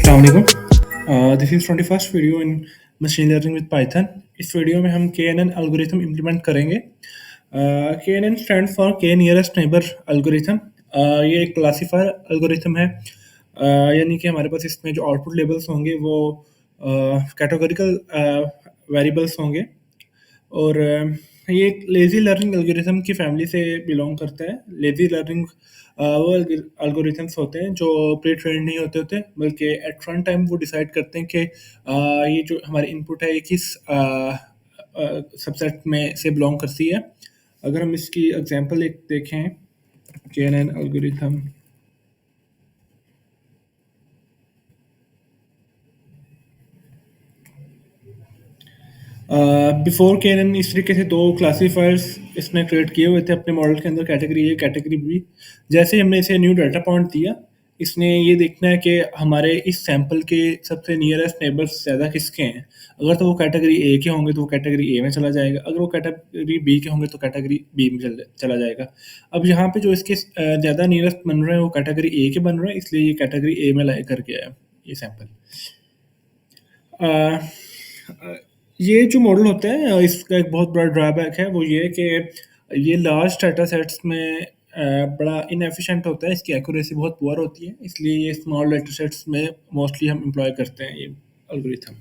Assalamualaikum. This is 21st video in machine learning with Python. इस video में हम KNN algorithm implement करेंगे। KNN stand for K nearest neighbour algorithm. ये एक classifier algorithm है। यानी कि हमारे पास इसमें जो आउटपुट लेबल्स होंगे वो कैटेगोरिकल वेरिएबल्स होंगे और ये एक लेज़ी लर्निंग एल्गोरिथम की फैमिली से बिलोंग करता है। लेज़ी लर्निंग वो एल्गोरिथम्स होते हैं जो प्री ट्रेन्ड नहीं होते बल्कि एट रन टाइम वो डिसाइड करते हैं कि ये जो हमारी इनपुट है ये किस सबसेट में से बिलोंग करती है। अगर हम इसकी एग्जांपल एक देखें, KNN एल्गोरिथम। बिफोर KNN इस तरीके से दो क्लासीफायर्स इसने क्रिएट किए हुए थे अपने मॉडल के अंदर, कैटेगरी ए कैटेगरी बी। जैसे ही हमने इसे न्यू डाटा पॉइंट दिया, इसने ये देखना है कि हमारे इस सैंपल के सबसे नियरेस्ट नेबर्स ज़्यादा किसके हैं। अगर तो वो कैटेगरी ए के होंगे तो वो कैटेगरी ए में चला जाएगा, अगर वो कैटेगरी बी के होंगे तो कैटेगरी बी में चला जाएगा। अब यहाँ पे जो इसके ज़्यादा नियरेस्ट बन रहे हैं वो कैटेगरी ए के बन रहे हैं, इसलिए ये कैटेगरी ए में लाई करके आया ये सैंपल। अ, अ, ये जो मॉडल होता है इसका एक बहुत बड़ा ड्रॉबैक है, वो ये है कि ये लार्ज डाटा सेट्स में बड़ा इनएफिशिएंट होता है, इसकी एक्यूरेसी बहुत पुअर होती है, इसलिए ये स्मॉल डाटा सेट्स में मोस्टली हम एम्प्लॉय करते हैं ये एल्गोरिथम।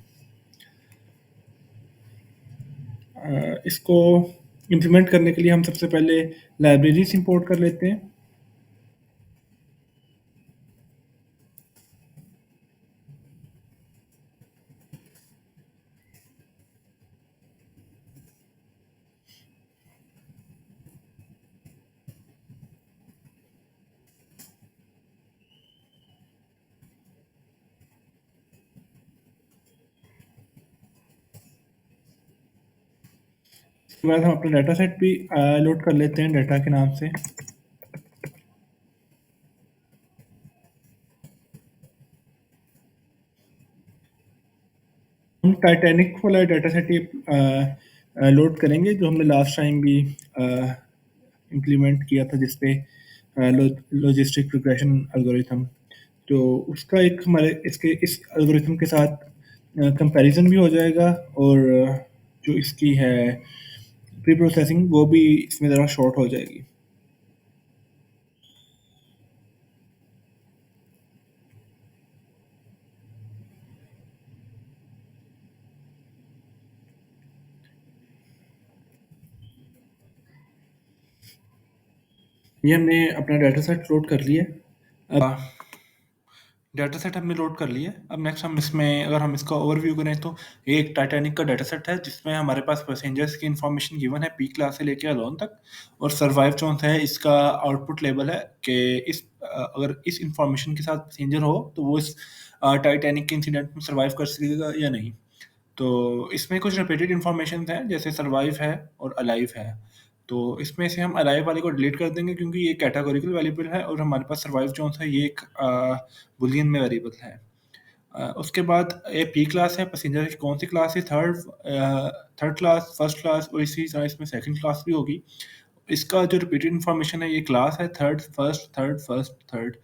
इसको इम्प्लीमेंट करने के लिए हम सबसे पहले लाइब्रेरीज इंपोर्ट कर लेते हैं। उसके बाद हम अपना डाटा सेट भी लोड कर लेते हैं डाटा के नाम से। हम टाइटैनिक वाला डाटा सेट ही लोड करेंगे जो हमने लास्ट टाइम भी इम्प्लीमेंट किया था, जिसपे लॉजिस्टिक रिग्रेशन एल्गोरिथम। तो उसका एक हमारे इसके इस एल्गोरिथम के साथ कंपैरिजन भी हो जाएगा और जो इसकी है प्री प्रोसेसिंग वो भी इसमें ज़रा शॉर्ट हो जाएगी। ये हमने अपना डाटा सेट लोड कर लिया। अब डाटा सेट हमने लोड कर लिया। अब नेक्स्ट हम इसमें अगर हम इसका ओवरव्यू करें तो ये एक टाइटैनिक का डाटा सेट है जिसमें हमारे पास पैसेंजर्स की इन्फॉर्मेशन गिवन है पी क्लास से लेके अलोन तक, और सर्वाइव जोन है इसका आउटपुट लेवल है कि अगर इस इंफॉर्मेशन के साथ पैसेंजर हो तो वो इस टाइटैनिक के इंसिडेंट में सर्वाइव कर सकेगा या नहीं। तो इसमें कुछ रिपीटेड इन्फॉर्मेशन है जैसे सर्वाइव है और अलाइव है। तो इसमें से हम अलाइव वाले को डिलीट कर देंगे क्योंकि ये कैटेगोरिकल वेरिएबल है और हमारे पास सर्वाइव जो है ये एक बुलियन में वेरिएबल है। उसके बाद ये पी क्लास है, पैसेंजर की कौन सी क्लास है, थर्ड क्लास, फर्स्ट क्लास और इसी तरह इसमें सेकंड क्लास भी होगी। इसका जो रिपीटेड इन्फॉर्मेशन है ये क्लास है थर्ड फर्स्ट थर्ड।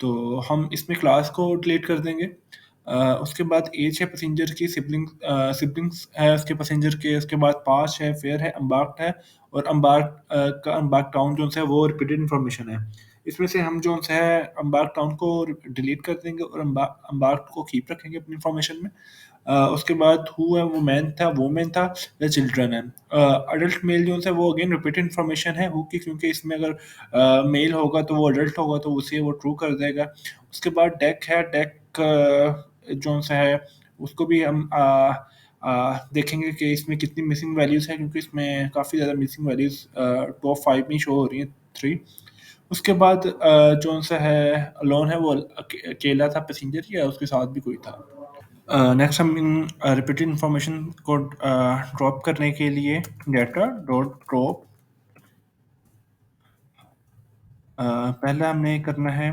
तो हम इसमें क्लास को डिलीट कर देंगे। उसके बाद एज है पैसेंजर की, सिबलिंग्स है उसके पैसेंजर के, उसके बाद पास है, फेयर है, अम्बार्क्ड है और का अम्बार्क टाउन जो है वो रिपीटेड इन्फॉर्मेशन है। इसमें से हम जो है अम्बार्क टाउन को डिलीट कर देंगे और अम्बार्क को कीप रखेंगे अपनी इन्फॉर्मेशन में। उसके बाद हु है वो मैन था, वोमेन था या चिल्ड्रन है। अडल्ट मेल जो है वो अगेन रिपीटेड इन्फॉर्मेशन है हु की, क्योंकि इसमें अगर मेल होगा तो वो अडल्ट होगा तो उसे वो ट्रू कर देगा। उसके बाद डेक है, डेक जो सा है उसको भी हम देखेंगे कि इसमें कितनी मिसिंग वैल्यूज़ है, क्योंकि इसमें काफ़ी ज़्यादा मिसिंग वैल्यूज़ टॉप 5 में शो हो रही हैं 3। उसके बाद जो सा है अलोन है वो अकेला था पैसेंजर या उसके साथ भी कोई था। नेक्स्ट हम इन रिपीटेड इन्फॉर्मेशन को ड्रॉप करने के लिए डाटा डॉट ड्रॉप पहला हमने करना है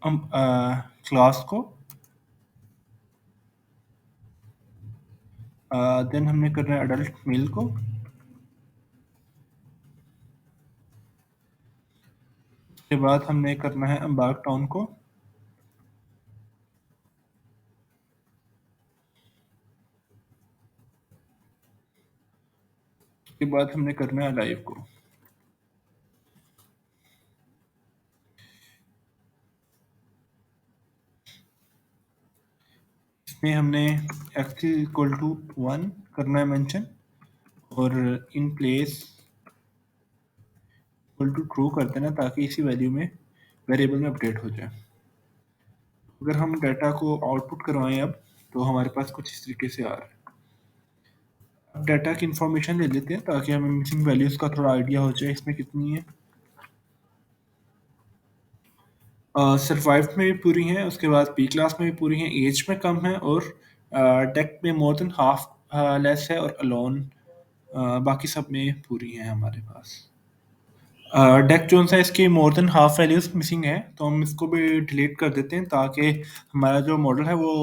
हम क्लास को, देन हमने करना है अडल्ट मेल को, उसके बाद हमने करना है अम्बार्क टाउन को, उसके बाद हमने करना है लाइव को। इसमें हमने x इक्वल टू 1 करना है मेंशन, और in place equal to true कर देना, ताकि इसी वैल्यू में वेरिएबल में अपडेट हो जाए। अगर हम डाटा को आउटपुट करवाएं अब, तो हमारे पास कुछ इस तरीके से आ रहा है। अब डाटा की इंफॉर्मेशन ले लेते हैं ताकि हमें मिसिंग वैल्यूज़ का थोड़ा आइडिया हो जाए इसमें कितनी है। सरवाइव में भी पूरी हैं, उसके बाद पी क्लास में भी पूरी हैं, एज में कम है, और डेक में मोर देन हाफ लेस है, और अलोन बाकी सब में पूरी हैं हमारे पास। डेक जोन है इसकी more than half values missing है, तो हम इसको भी डिलीट कर देते हैं ताकि हमारा जो मॉडल है वो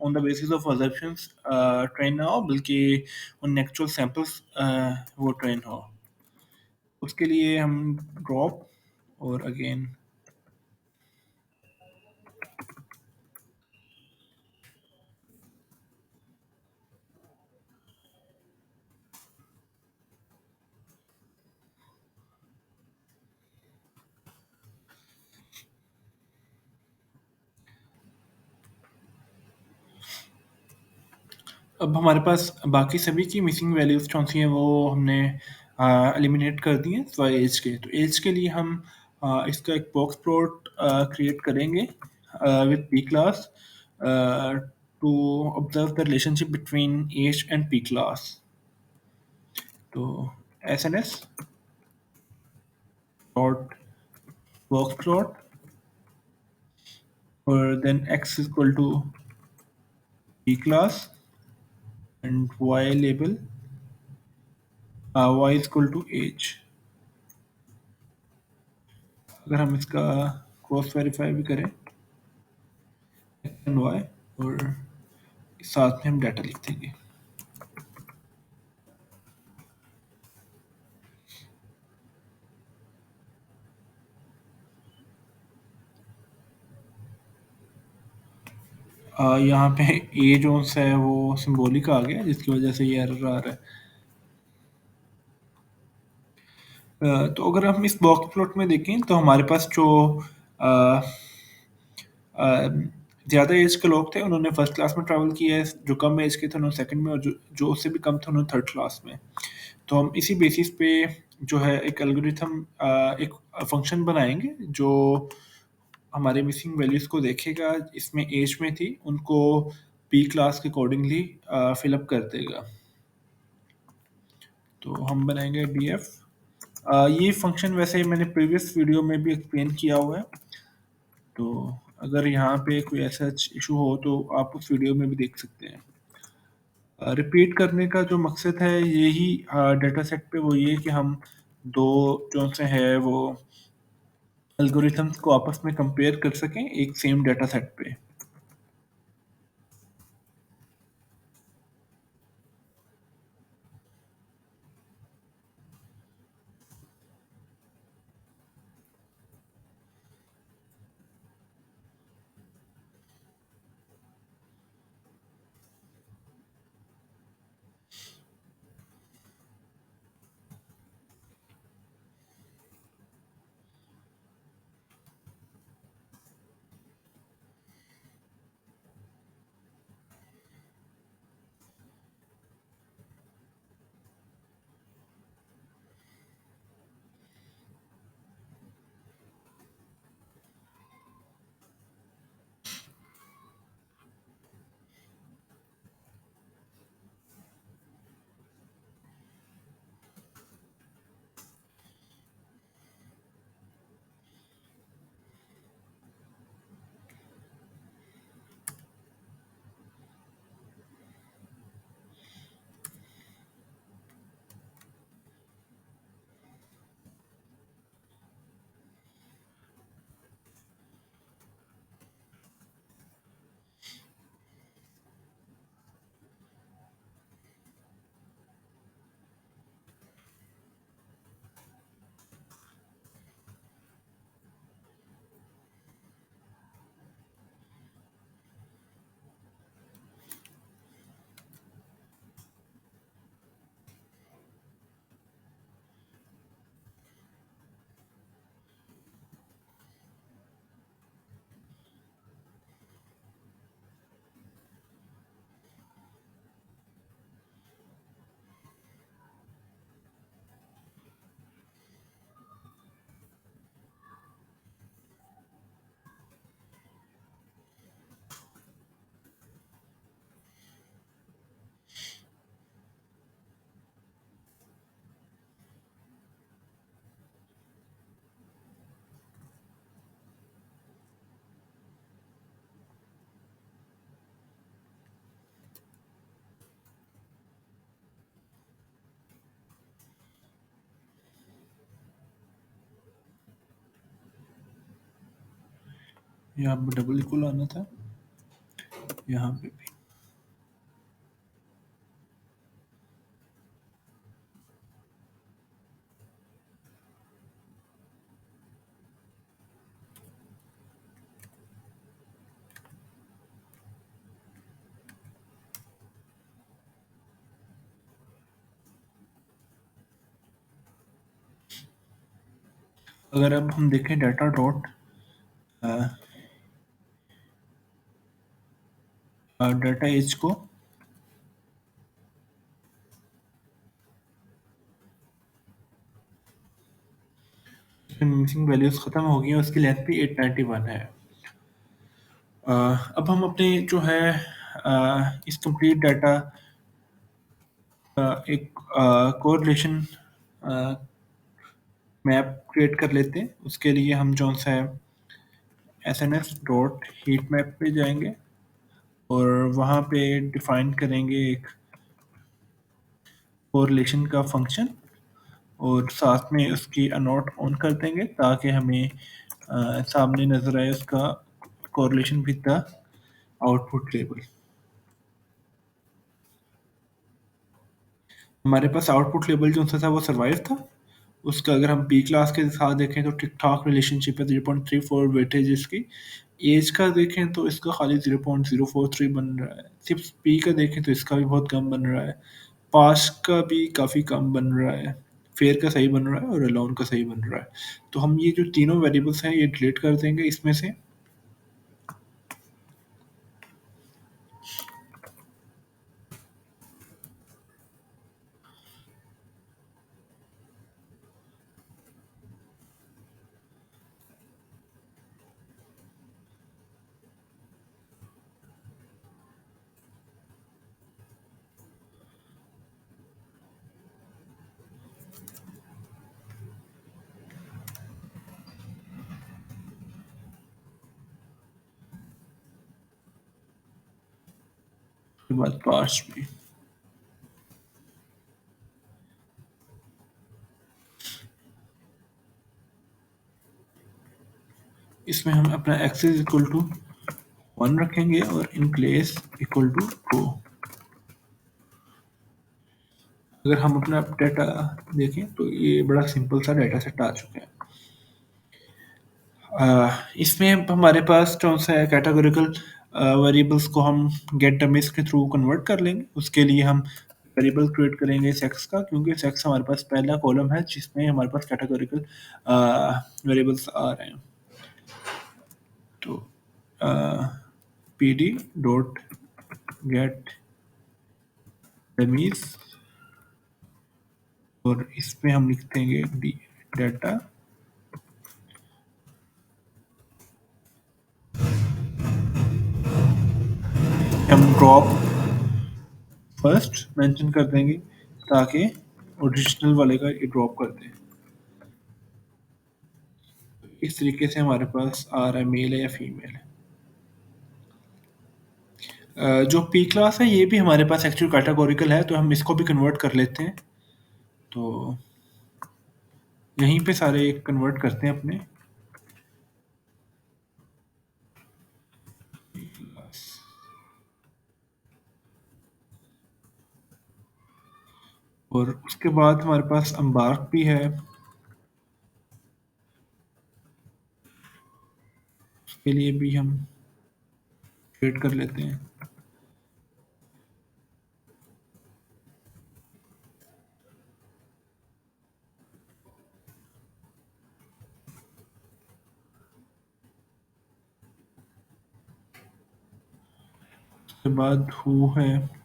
on the basis of assumptions train ना हो, बल्कि उन एक्चुअल सैंपल्स वो ट्रेन हो। उसके लिए हम ड्रॉप और अगेन अब हमारे पास बाकी सभी की मिसिंग वैल्यूज कौन सी हैं वो हमने एलिमिनेट कर दी हैं सिवाय एज के। तो एज के लिए हम इसका एक बॉक्स प्लॉट क्रिएट करेंगे with P class to observe the relationship between age and P class. तो S N S dot box plot, और then X equal to P class and Y label Y equal to age. अगर हम इसका cross verify भी करें and Y, और साथ में हम डाटा लिख देंगे। यहाँ पे ए जो है वो सिंबॉलिक आ गया, जिसकी वजह से ये एरर आ रहा है। तो अगर हम इस बॉक्स प्लॉट में देखें तो हमारे पास जो ज़्यादा एज के लोग थे उन्होंने फर्स्ट क्लास में ट्रैवल किया है, जो कम एज के थे उन्होंने सेकंड में, और जो जो उससे भी कम थे उन्होंने थर्ड क्लास में। तो हम इसी बेसिस पे जो है एक एल्गोरिथम एक फंक्शन बनाएंगे जो हमारे मिसिंग वैल्यूज़ को देखेगा, इसमें एज में थी उनको पी क्लास के अकॉर्डिंगली फिलअप कर देगा। तो हम बनाएंगे डी एफ। ये फंक्शन वैसे मैंने प्रीवियस वीडियो में भी एक्सप्लेन किया हुआ है, तो अगर यहाँ पे कोई ऐसा इशू हो तो आप उस वीडियो में भी देख सकते हैं। रिपीट करने का जो मकसद है यही डेटा सेट पे वो ये कि हम दो जो से है वो एल्गोरिथम्स को आपस में कंपेयर कर सकें एक सेम डेटा सेट पे। यहाँ पे डबल इक्वल आना था, यहाँ पे भी। अगर अब हम देखें डाटा डॉट डाटा एज को, मिसिंग वैल्यूज खत्म हो गई हैं, उसकी लेंथ भी 891 है। अब हम अपने जो है इस कंप्लीट डाटा एक कोरिलेशन मैप क्रिएट कर लेते हैं। उसके लिए हम जो सा है एसएनएस डॉट हीट मैप पे जाएंगे और वहाँ पे डिफाइन करेंगे एक कोरिलेशन का फंक्शन और साथ में उसकी अनोट ऑन कर देंगे ताकि हमें सामने नजर आए उसका correlation with the output level. हमारे पास आउटपुट लेवल जो सा था वो सर्वाइव था। उसका अगर हम पी क्लास के साथ देखें तो ठीक ठाक रिलेशनशिप है, 0.34 वेटेज इसकी। एज का देखें तो इसका खाली 0.043 बन रहा है। सिर्फ पी का देखें तो इसका भी बहुत कम बन रहा है। पास का भी काफ़ी कम बन रहा है। फेयर का सही बन रहा है और अलोन का सही बन रहा है। तो हम ये जो तीनों वेरिएबल्स हैं ये डिलीट कर देंगे इसमें से। उसके बाद पास भी इसमें हम अपना एक्सेस इक्वल टू 1 रखेंगे और in place equal to true. अगर हम अपना डाटा देखें तो ये बड़ा सिंपल सा डाटा सेट आ चुका है। इसमें हमारे पास कौन सा है कैटेगोरिकल वेरिएबल्स को हम गेट डमीज के थ्रू कन्वर्ट कर लेंगे। उसके लिए हम वेरिएबल क्रिएट करेंगे सेक्स का, क्योंकि सेक्स हमारे पास पहला कॉलम है जिसमें हमारे पास कैटेगोरिकल वेरिएबल्स आ रहे हैं। तो P D dot gate dummies और इसमें हम लिख देंगे डाटा हम ड्रॉप फर्स्ट मेंशन कर देंगे ताकि ओरिजिनल वाले का ये ड्रॉप कर दें। इस तरीके से हमारे पास आ रहा है मेल है या फीमेल है। जो पी क्लास है ये भी हमारे पास एक्चुअल कैटेगोरिकल है, तो हम इसको भी कन्वर्ट कर लेते हैं। तो यहीं पे सारे कन्वर्ट करते हैं अपने और उसके बाद हमारे पास अम्बार्क भी है, उसके लिए भी हम क्रिएट कर लेते हैं। उसके बाद हु है,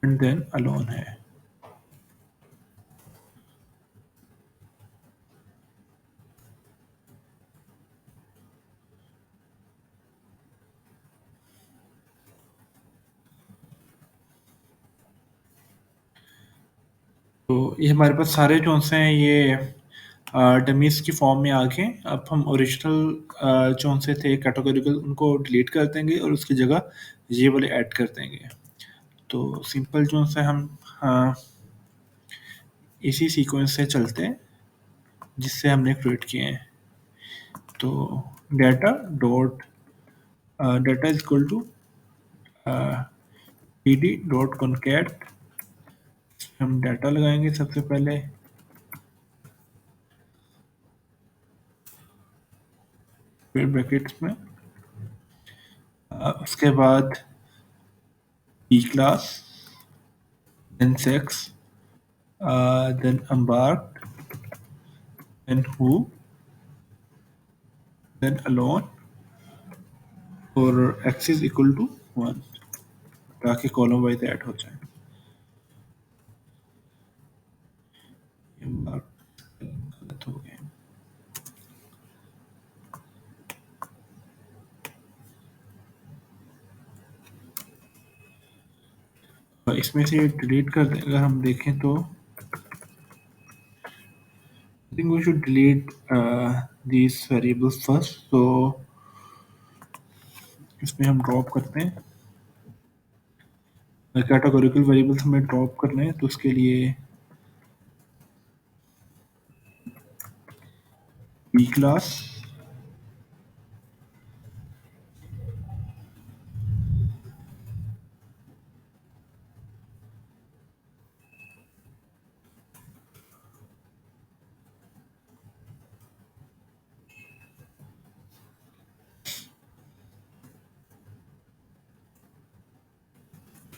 एंड देन अलोन है। तो ये हमारे पास सारे जो से हैं ये डमीज की फॉर्म में आ गए। अब हम ओरिजिनल जो से थे कैटेगोरिकल उनको डिलीट कर देंगे और उसकी जगह ये वाले ऐड कर देंगे। तो सिंपल जो से हम इसी सीक्वेंस से चलते हैं जिससे हमने क्रिएट किए हैं। तो data dot data is equal to pd dot concat, हम डाटा लगाएंगे सबसे पहले, फिर ब्रैकेट्स में उसके बाद p class, then sex, then embarked, then who, then alone, और x is equal to 1 ताकि कॉलम वाइज ऐड हो जाए। गलत हो गया। इसमें से डिलीट कर दें, अगर हम देखें तो I think we should delete these variables first। तो इसमें हम ड्रॉप करते हैं, कैटेगोरिकल वेरिएबल्स हमें ड्रॉप करने हैं, तो उसके लिए p class,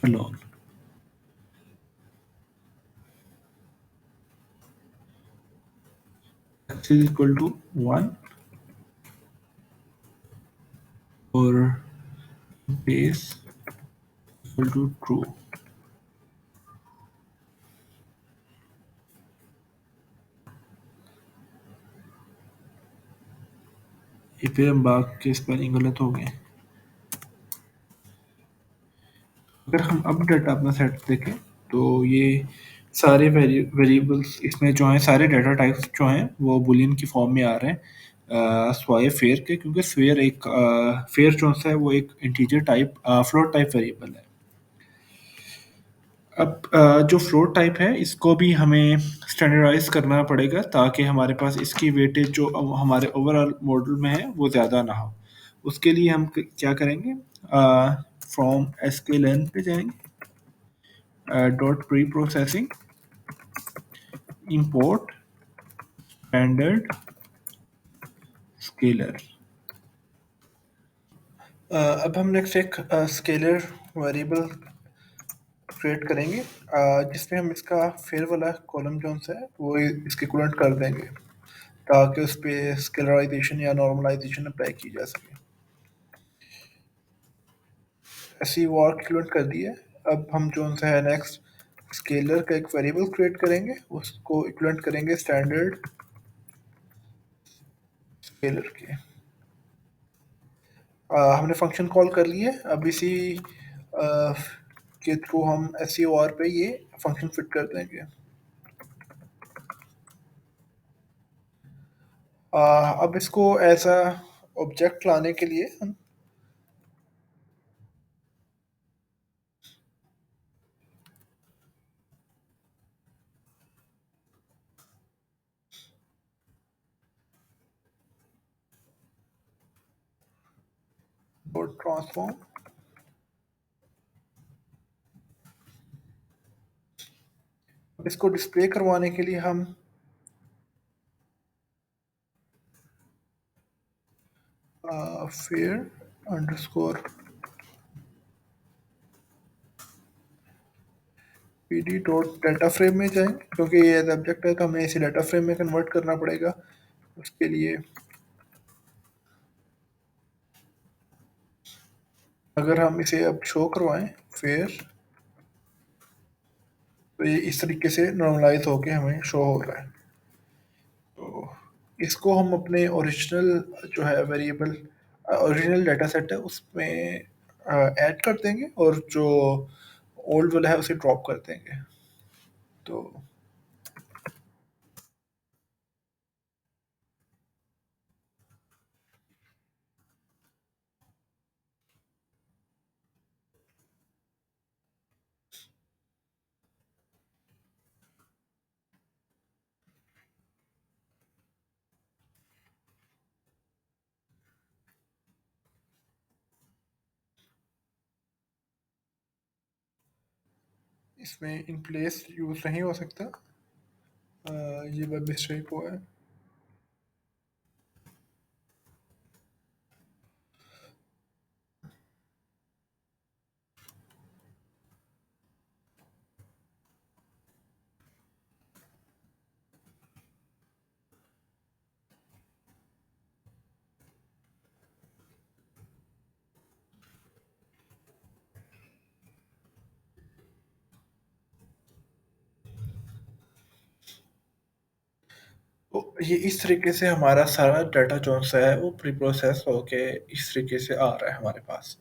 alone, x is equal to 1 और base equal to true। ये फिर हम बाग के स्पेलिंग गलत हो गए। अगर हम अब डाटा अपना सेट देखें तो ये सारे वेरिएबल्स इसमें जो हैं, सारे डाटा टाइप्स जो हैं वो बुलियन की फॉर्म में आ रहे हैं स्वाय फेयर के, क्योंकि फेयर एक फेयर जो सा है वो एक integer type float type variable है। अब जो फ्लोट टाइप है इसको भी हमें स्टैंडर्डाइज करना पड़ेगा ताकि हमारे पास इसकी वेटेज जो हमारे ओवरऑल मॉडल में है वो ज़्यादा ना हो। उसके लिए हम क्या करेंगे, फ्रॉम sklearn पे जाएंगे, dot pre processing import standard scalar. अब हम नेक्स्ट एक स्केलर वेरिएबल क्रिएट करेंगे जिसमें हम इसका फेयर वाला कॉलम जो है वो इसके इक्विवेलेंट कर देंगे ताकि उस पर स्केलराइजेशन या नॉर्मलाइजेशन अप्लाई की जा सके। ऐसी वॉर इक्विवेलेंट कर दी है। अब हम जो है नेक्स्ट स्केलर का एक वेरिएबल क्रिएट करेंगे, उसको इक्विवेलेंट करेंगे स्टैंडर्ड स्केलर के। हमने फंक्शन कॉल कर लिए। अब इसी के थ्रू हम SCOR पे ये फंक्शन फिट कर देंगे। अब इसको एज अ ऑब्जेक्ट लाने के लिए हम डॉट ट्रांसफॉर्म इसको डिस्प्ले करवाने के लिए हम fair underscore pd dot data frame में जाएं, क्योंकि ये एज ऑब्जेक्ट है तो हमें इसे डाटा फ्रेम में कन्वर्ट करना पड़ेगा। उसके लिए अगर हम इसे अब शो करवाएं फेयर, तो ये इस तरीके से नॉर्मलाइज होके हमें शो हो रहा है। तो इसको हम अपने ओरिजिनल जो है वेरिएबल ओरिजिनल डाटा सेट है उसमें ऐड कर देंगे और जो ओल्ड वाला है उसे ड्रॉप कर देंगे। तो इसमें इन प्लेस यूज नहीं हो सकता। ये वेब मिस्टेक हुआ है। तो ये इस तरीके से हमारा सारा डाटा जो सा है वो प्री प्रोसेस होके इस तरीके से आ रहा है हमारे पास।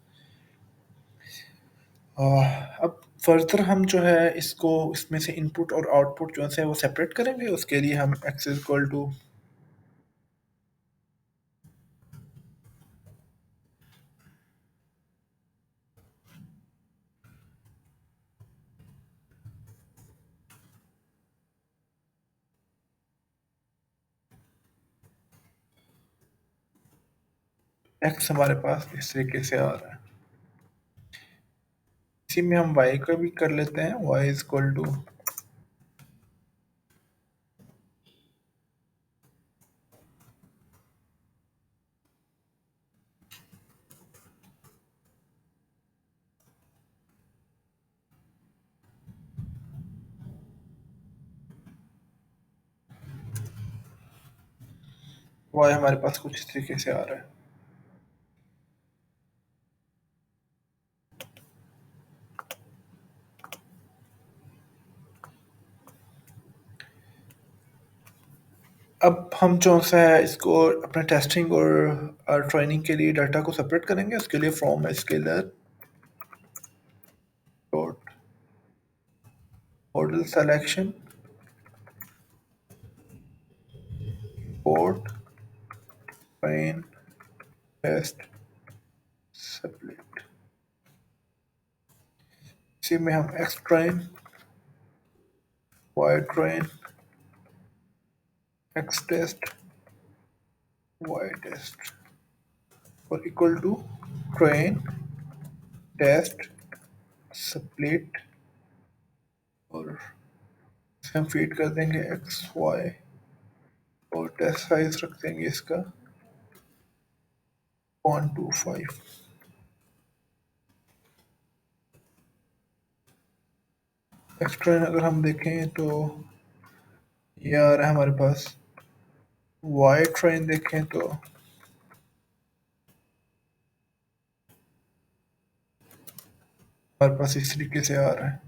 अब फर्दर हम जो है इसको इसमें से इनपुट और आउटपुट जो है वो सेपरेट करेंगे। उसके लिए हम x इक्वल टू x हमारे पास इस तरीके से आ रहा है। इसी में हम y का भी कर लेते हैं। y इक्वल टू y हमारे पास कुछ इस तरीके से आ रहा है। अब हम जो सा है इसको अपने टेस्टिंग और ट्रेनिंग के लिए डाटा को सेपरेट करेंगे। उसके लिए from sklearn dot model selection port train test separate. इसी में हम X train Y train X test Y test और equal to train test split और इसे हम फीड कर देंगे एक्स वाई और टेस्ट साइज रख देंगे इसका 0.25। एक्स ट्रेन अगर हम देखें तो ये आ रहा है हमारे पास। वाई ट्रेन देखें तो हमारे पास इस तरीके से आ रहा है।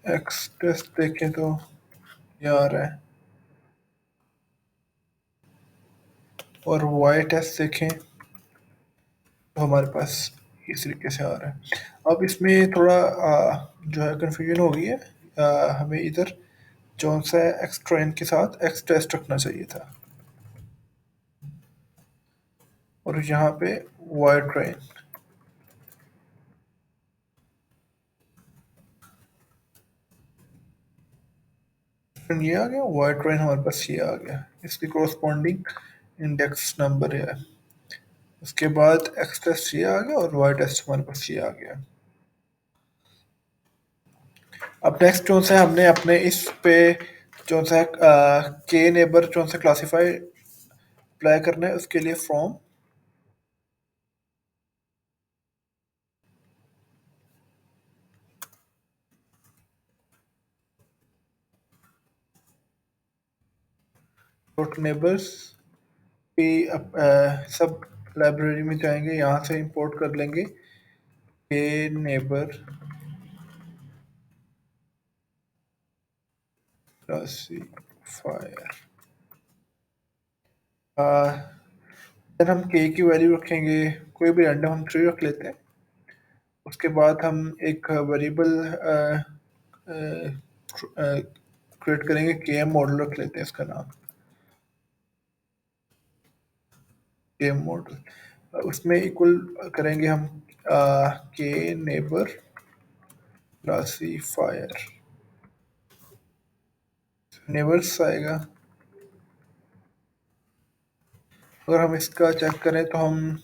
एक्स टेस्ट देखें तो ये आ रहा है और वाई टेस्ट देखें तो हमारे पास इस तरीके से आ रहा है। अब इसमें थोड़ा जो है कन्फ्यूजन हो गई है। हमें इधर जो सा एक्स ट्रेन के साथ एक्स टेस्ट रखना चाहिए था और यहाँ पे वाई ट्रेन। ये आ गया वाई ट्रेन हमारे पास ये आ गया। इसकी कोरस्पॉन्डिंग इंडेक्स नंबर है। उसके बाद एक्स टेस्ट ये आ गया और वाई टेस्ट हमारे पास ये आ गया। अब नेक्स्ट जो सा है हमने अपने इस पे जो सा है के नेबर जो सा क्लासीफाई अप्लाई करना है। उसके लिए फ्रॉम डॉट नेबर्स पे सब लाइब्रेरी में जाएंगे। यहाँ से इंपोर्ट कर लेंगे के नेबर क्लासीफायर। देन हम के की वैल्यू रखेंगे कोई भी रैंडम हम ट्री रख लेते हैं। उसके बाद हम एक वेरिएबल क्रिएट करेंगे के एम मॉडल रख लेते हैं इसका नाम के एम मॉडल। उसमें इक्वल करेंगे हम के नेबर क्लासीफायर यूनिवर्स आएगा। अगर हम इसका चेक करें तो हम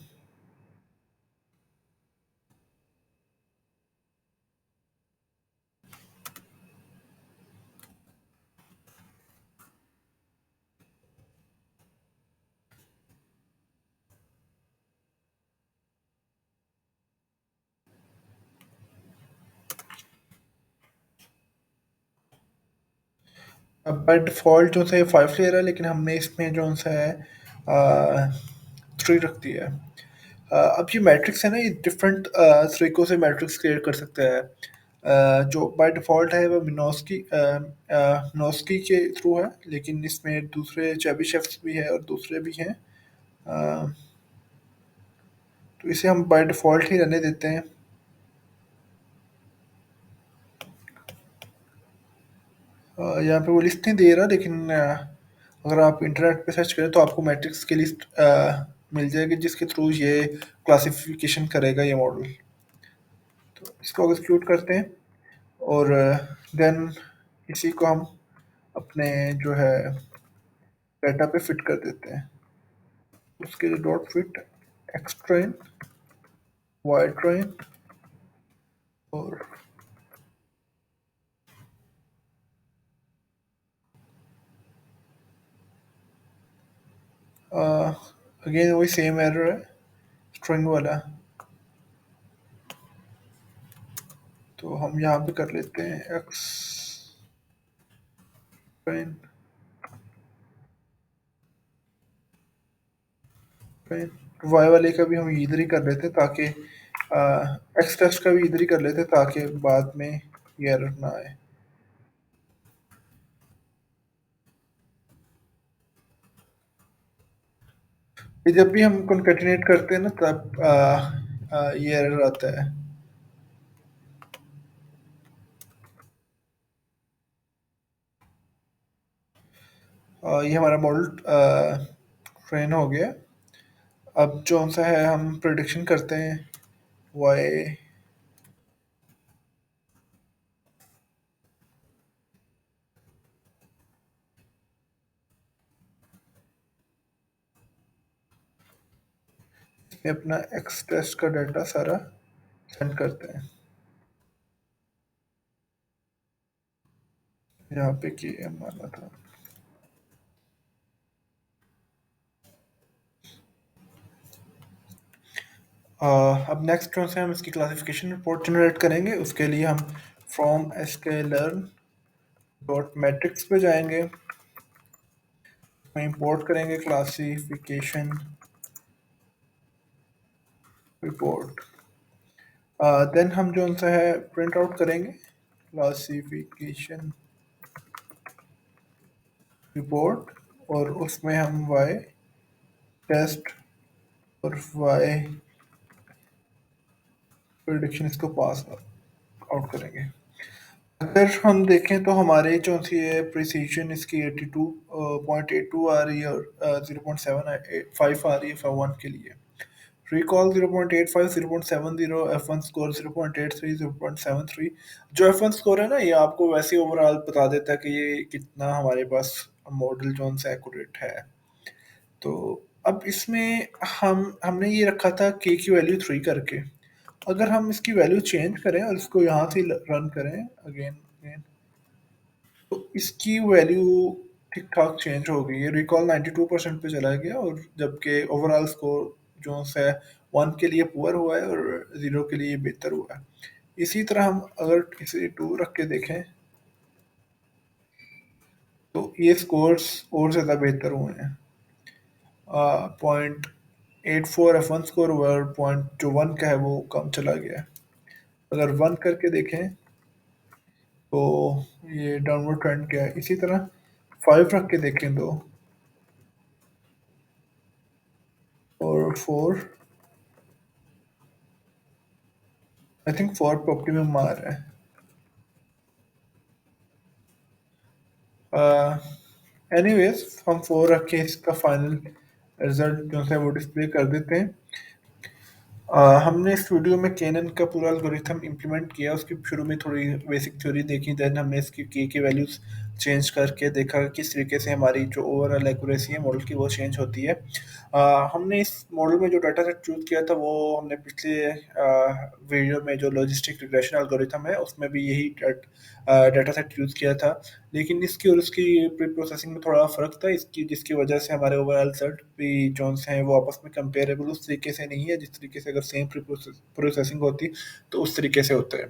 अब बाय डिफ़ॉल्ट जो सा ये 5 लेयर है, लेकिन हमने इसमें जो सा है 3 रख दिया है। अब ये मैट्रिक्स है ना, ये डिफरेंट तरीकों से मैट्रिक्स क्रिएट कर सकता है। जो बाय डिफ़ॉल्ट है वो मिनोस्की के थ्रू है, लेकिन इसमें दूसरे चेबिशेव्स भी है और दूसरे भी हैं। अ, तो इसे हम बाय डिफ़ॉल्ट ही रहने देते हैं। यहाँ पे वो लिस्ट नहीं दे रहा, लेकिन अगर आप इंटरनेट पे सर्च करें तो आपको मैट्रिक्स की लिस्ट मिल जाएगी, जिसके थ्रू ये क्लासिफिकेशन करेगा ये मॉडल। तो इसको एग्जीक्यूट करते हैं और देन इसी को हम अपने जो है डाटा पे फिट कर देते हैं। उसके लिए dot fit X train, Y train और अगेन वही सेम एरर है, स्ट्रिंग वाला। तो हम यहाँ पे कर लेते हैं एक्स ट्रेन वाई वाले का भी हम इधर ही कर लेते ताकि एक्स टेस्ट का भी इधर ही कर लेते ताकि बाद में ये एरर ना आए। ये जब भी हम कॉन्केटिनेट करते हैं ना तब ये एरर आता है। ये हमारा मॉडल ट्रेन हो गया। अब जो सा है हम प्रिडिक्शन करते हैं वाई। इसमें अपना एक्स टेस्ट का डाटा सारा सेंड करते हैं यहाँ पे कि माना था। अब नेक्स्ट जो है हम इसकी क्लासिफिकेशन रिपोर्ट जनरेट करेंगे। उसके लिए हम फ्रॉम sklearn डॉट मैट्रिक्स पे जाएंगे, इंपोर्ट करेंगे क्लासिफिकेशन रिपोर्ट। देन हम जो सा है प्रिंट आउट करेंगे क्लासिफिकेशन रिपोर्ट, और उसमें हम वाई टेस्ट और वाई प्रिडिक्शन इसको पास आउट करेंगे। अगर हम देखें तो हमारे जो सी है प्रिसीजन इसकी 82.82 आ रही है और 0.75 आ रही है F1 के लिए। Recall 0.85, 0.70, F1 score 0.83, 0.73। जो F1 स्कोर है ना, ये आपको वैसे ओवरऑल बता देता है कि ये कितना हमारे पास मॉडल जो सा एक्यूरेट है। तो अब इसमें हमने ये रखा था के की वैल्यू 3 करके। अगर हम इसकी वैल्यू चेंज करें और इसको यहाँ से रन करें अगेन अगेन, तो इसकी वैल्यू ठीक ठाक चेंज हो गई है। रिकॉल 92% पे चला गया, और जबकि ओवरऑल स्कोर जो है 1 के लिए पुअर हुआ है और 0 के लिए बेहतर हुआ है। इसी तरह हम अगर इसे 2 रख के देखें तो ये स्कोर्स और ज़्यादा बेहतर हुए हैं। 0.84 F1 स्कोर हुआ और पॉइंट जो 1 का है वो कम चला गया है। अगर 1 करके देखें तो ये डाउनवर्ड ट्रेंड क्या है। इसी तरह 5 रख के देखें तो, और 4, आई थिंक 4 पे ऑप्टिमम आ रहा है। एनीवेज हम 4 रख के इसका फाइनल रिजल्ट जो है वो डिस्प्ले कर देते हैं। हमने इस वीडियो में कैनन का पूरा एल्गोरिथम इम्प्लीमेंट किया। उसकी शुरू में थोड़ी बेसिक थ्योरी देखी, देन हमने इसकी के वैल्यूज चेंज करके देखा किस तरीके से हमारी जो ओवरऑल एक्यूरेसी है मॉडल की वो चेंज होती है। हमने इस मॉडल में जो डाटा सेट चूज़ किया था वो हमने पिछले वीडियो में जो लॉजिस्टिक रिग्रेशन एल्गोरिथम है उसमें भी यही डाटा सेट यूज़ किया था। लेकिन इसकी और उसकी प्री प्रोसेसिंग में थोड़ा फ़र्क था इसकी जिसकी वजह से हमारे ओवरऑल रिज़ल्ट भी जोन्स हैं वो आपस में कंपेरेबल उस तरीके से नहीं है जिस तरीके से अगर सेम प्री प्रोसेसिंग होती तो उस तरीके से होता है।